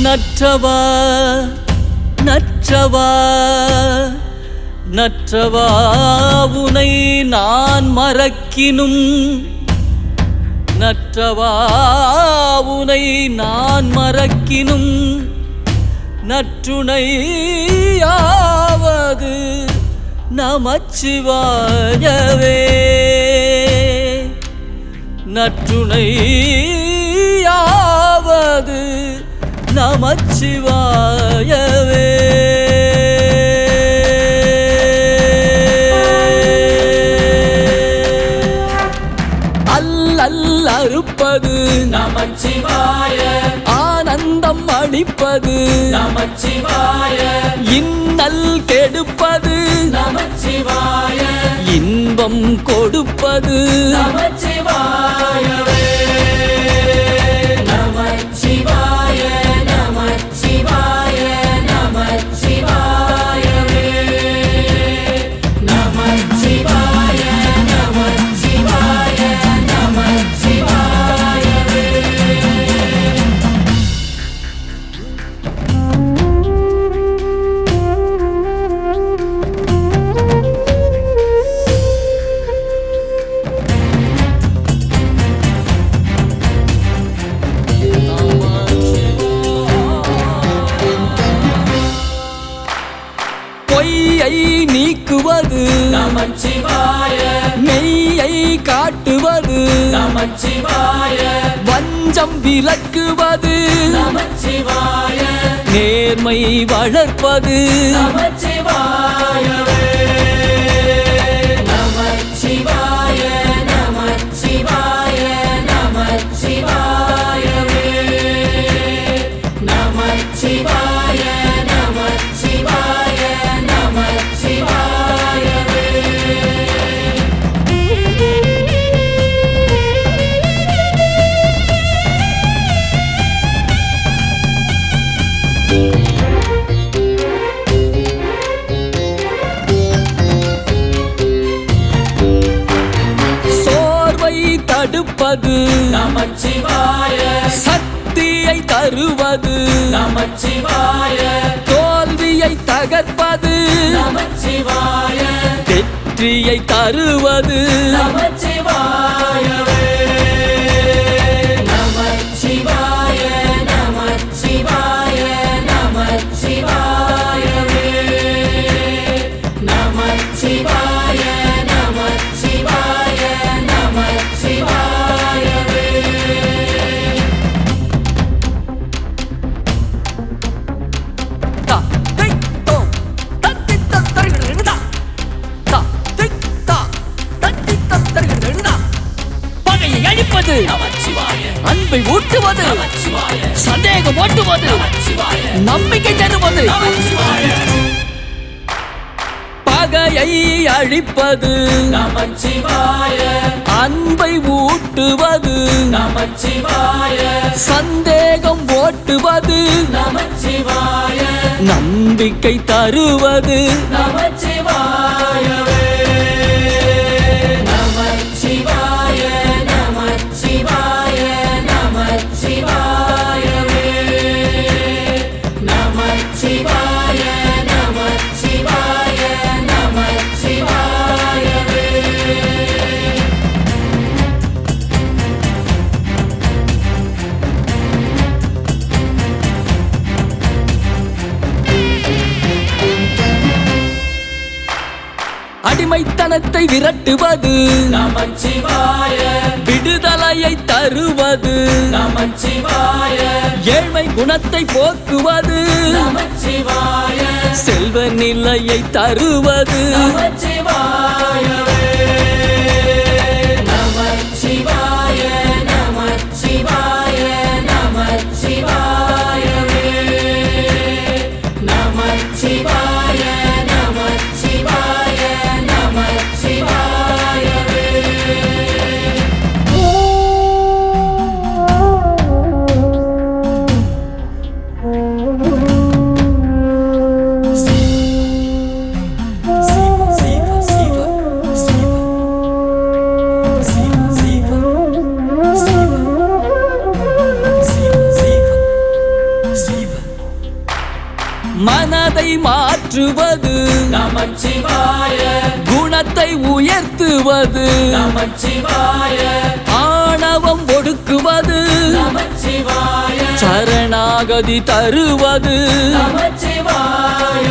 நற்றவா நற்றவா நற்றவா உனை நான் மறக்கினும் நற்றவா உனை நான் மறக்கினும் நற்றுணையாவது நமச்சிவாயவே நற்றுணையாவது நமச்சிவாயவே அல்லல் அறுப்பது நமச்சிவாய ஆனந்தம் அளிப்பது நமச்சிவாய இன்னல் கெடுப்பது நமச்சிவாய இன்பம் கொடுப்பது நமச்சிவாயவே நமச்சிவாய நமச்சிவாய நமச்சிவாயவே நமச்சிவாய நமச்சிவாய நமச்சிவாயவே பொய்யை நீக்குவது நமச்சிவாய மெய்யை காட்டுவது நமச்சிவாய வஞ்சம் விலக்குவது நமச்சிவாய நேர்மை வளர்ப்பது நமச்சிவாயவே நமச்சிவாய நமச்சிவாய நமச்சிவாயவே நமச்சிவாய நமச்சிவாய நமச்சிவாயவே சோர்வை தடுப்பது நமச்சிவாய சக்தியை தருவது நமச்சிவாய தோல்வியை தகர்ப்பது நமச்சிவாய வெற்றியை தருவது நமச்சிவாயவே நமச்சிவாய நமச்சிவாய நமச்சிவாயவே நமச்சிவாய நமச்சிவாய நமச்சிவாயவே தா தை தோ தத்தி தத்தரிடுதா தா தை தா தத்தி தத்தரிடுதா பகையை அழிப்பது நமச்சிவாய அன்பை ஊட்டுவது நமச்சிவாய சந்தேகம் ஓட்டுவது நமச்சிவாய நம்பிக்கை தருவது நமச்சிவாய பகையை அழிப்பது நமச்சிவாய அன்பை ஊட்டுவது நமச்சிவாய சந்தேகம் ஓட்டுவது நமச்சிவாய நம்பிக்கை தருவது நமச்சிவாயவே நமச்சிவாய நமச்சிவாய நமச்சிவாயவே நமச்சிவாய நமச்சிவாய நமச்சிவாயவே அடிமைத்தனத்தை விரட்டுவது நமச்சிவாய விடுதலையை தருவது நமச்சிவாய ஏழ்மை குணத்தை போக்குவது நமச்சிவாய செல்வ நிலையை தருவது நமச்சிவாயவே நமச்சிவாய நமச்சிவாய நமச்சிவாயவே நமச்சிவாய நமச்சிவாய நமச்சிவாயவே மனதை மாற்றுவது நமச்சிவாய குணத்தை உயர்த்துவது நமச்சிவாய ஆணவம் ஒடுக்குவது நமச்சிவாய சரணாகதி தருவது நமச்சிவாய